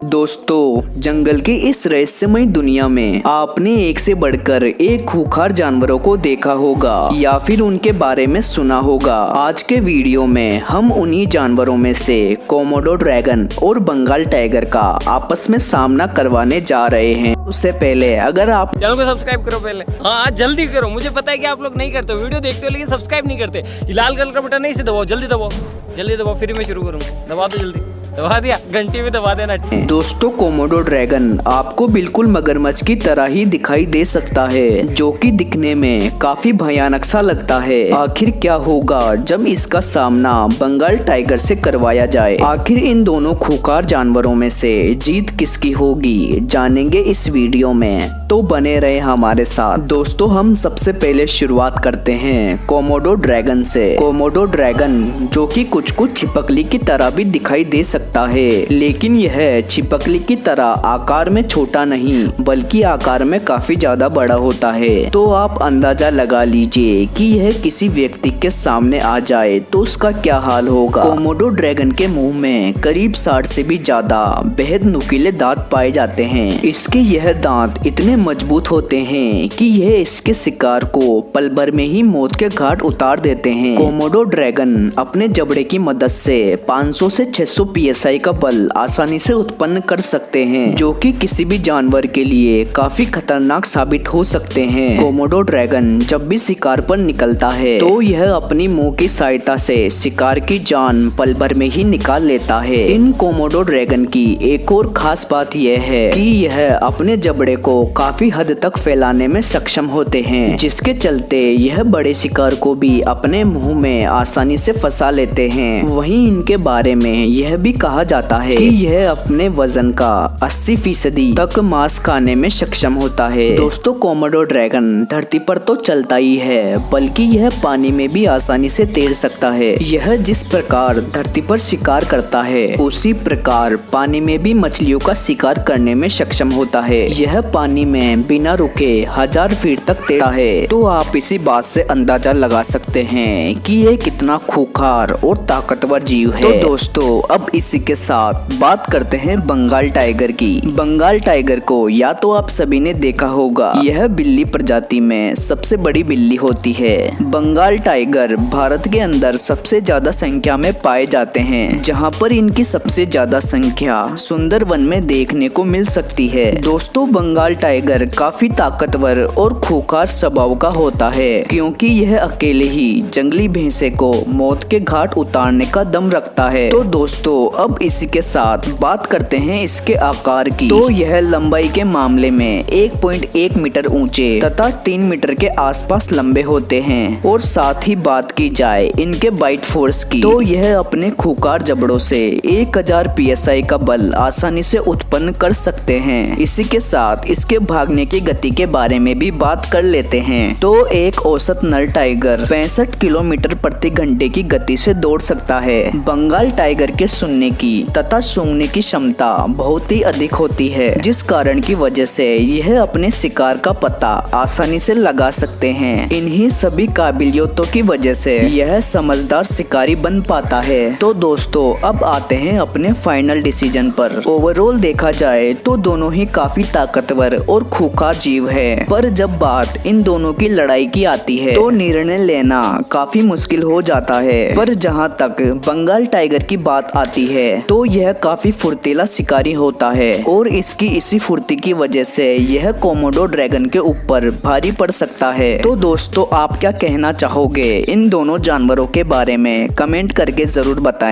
दोस्तों, जंगल की इस रहस्यमय दुनिया में आपने एक से बढ़कर एक खूंखार जानवरों को देखा होगा या फिर उनके बारे में सुना होगा। आज के वीडियो में हम उन्हीं जानवरों में से कोमोडो ड्रैगन और बंगाल टाइगर का आपस में सामना करवाने जा रहे हैं। उससे पहले अगर आप चैनल को सब्सक्राइब करो पहले। हाँ जल्दी करो, मुझे पता है कि आप लोग नहीं करते, वीडियो देखते हो लेकिन सब्सक्राइब नहीं करते। ये लाल कलर का बटन है, इसे दबाओ, जल्दी दबाओ, जल्दी दबाओ, फिर मैं शुरू करूँगा। दबा दो जल्दी, दबा दिया, घंटी में दबा देना। दोस्तों, कोमोडो ड्रैगन आपको बिल्कुल मगरमच्छ की तरह ही दिखाई दे सकता है, जो कि दिखने में काफी भयानक सा लगता है। आखिर क्या होगा जब इसका सामना बंगाल टाइगर से करवाया जाए? आखिर इन दोनों खूंखार जानवरों में से जीत किसकी होगी, जानेंगे इस वीडियो में, तो बने रहे हमारे साथ। दोस्तों, हम सबसे पहले शुरुआत करते हैं कोमोडो ड्रैगन से। कोमोडो ड्रैगन जो कि कुछ छिपकली की तरह भी दिखाई दे सकता है, लेकिन यह छिपकली की तरह आकार में छोटा नहीं बल्कि आकार में काफी ज्यादा बड़ा होता है। तो आप अंदाजा लगा लीजिए कि यह किसी व्यक्ति के सामने आ जाए तो उसका क्या हाल होगा। कोमोडो ड्रैगन के मुंह में करीब 60 से भी ज्यादा बेहद नुकीले दांत पाए जाते हैं। इसके यह दांत इतने मजबूत होते हैं कि यह इसके शिकार को पल भर में ही मौत के घाट उतार देते हैं। कोमोडो ड्रैगन अपने जबड़े की मदद से 500 से 600 PSI का बल आसानी से उत्पन्न कर सकते हैं, जो कि किसी भी जानवर के लिए काफी खतरनाक साबित हो सकते हैं। कोमोडो ड्रैगन जब भी शिकार पर निकलता है तो यह अपनी मुंह की सहायता से शिकार की जान पल भर में ही निकाल लेता है। इन कोमोडो ड्रैगन की एक और खास बात यह है कि यह अपने जबड़े को काफी हद तक फैलाने में सक्षम होते हैं, जिसके चलते यह बड़े शिकार को भी अपने मुंह में आसानी से फंसा लेते हैं। वहीं इनके बारे में यह भी कहा जाता है कि यह अपने वजन का 80% तक मांस खाने में सक्षम होता है। दोस्तों, कोमोडो ड्रैगन धरती पर तो चलता ही है बल्कि यह पानी में भी आसानी से तैर सकता है। यह जिस प्रकार धरती पर शिकार करता है उसी प्रकार पानी में भी मछलियों का शिकार करने में सक्षम होता है। यह पानी में बिना रुके 1000 फीट तक तैरता है। तो आप इसी बात से अंदाजा लगा सकते हैं कि यह कितना खूंखार और ताकतवर जीव है। तो दोस्तों, अब इसी के साथ बात करते हैं बंगाल टाइगर की। बंगाल टाइगर को या तो आप सभी ने देखा होगा, यह बिल्ली प्रजाति में सबसे बड़ी बिल्ली होती है। बंगाल टाइगर भारत के अंदर सबसे ज्यादा संख्या में पाए जाते हैं, जहां पर इनकी सबसे ज्यादा संख्या सुंदरवन में देखने को मिल सकती है। दोस्तों, बंगाल टाइगर काफी ताकतवर और खूंखार स्वभाव का होता है, क्योंकि यह अकेले ही जंगली भैंसे को मौत के घाट उतारने का दम रखता है। तो दोस्तों, अब इसी के साथ बात करते हैं इसके आकार की। तो यह लंबाई के मामले में 1.1 मीटर ऊंचे तथा 3 मीटर के आसपास लंबे होते हैं। और साथ ही बात की जाए इनके बाइट फोर्स की, तो यह अपने खूंखार जबड़ों से 1000 PSI का बल आसानी से उत्पन्न कर सकते हैं। इसी के साथ इसके भागने की गति के बारे में भी बात कर लेते हैं। तो एक औसत नर टाइगर 65 किलोमीटर प्रति घंटे की गति से दौड़ सकता है। बंगाल टाइगर के सुनने की तथा सूंघने की क्षमता बहुत ही अधिक होती है, जिस कारण की वजह से यह अपने शिकार का पता आसानी से लगा सकते हैं। इन्हीं सभी काबिलियतों की वजह से यह समझदार शिकारी बन पाता है। तो दोस्तों, अब आते हैं अपने फाइनल डिसीजन पर। ओवरऑल देखा जाए तो दोनों ही काफी ताकतवर और खूंखार जीव है, पर जब बात इन दोनों की लड़ाई की आती है तो निर्णय लेना काफी मुश्किल हो जाता है। पर जहाँ तक बंगाल टाइगर की बात आती है तो यह काफी फुर्तीला शिकारी होता है, और इसकी इसी फुर्ती की वजह से यह कोमोडो ड्रैगन के ऊपर भारी पड़ सकता है। तो दोस्तों, आप क्या कहना चाहोगे इन दोनों जानवरों के बारे में? कमेंट करके जरूर बताएं।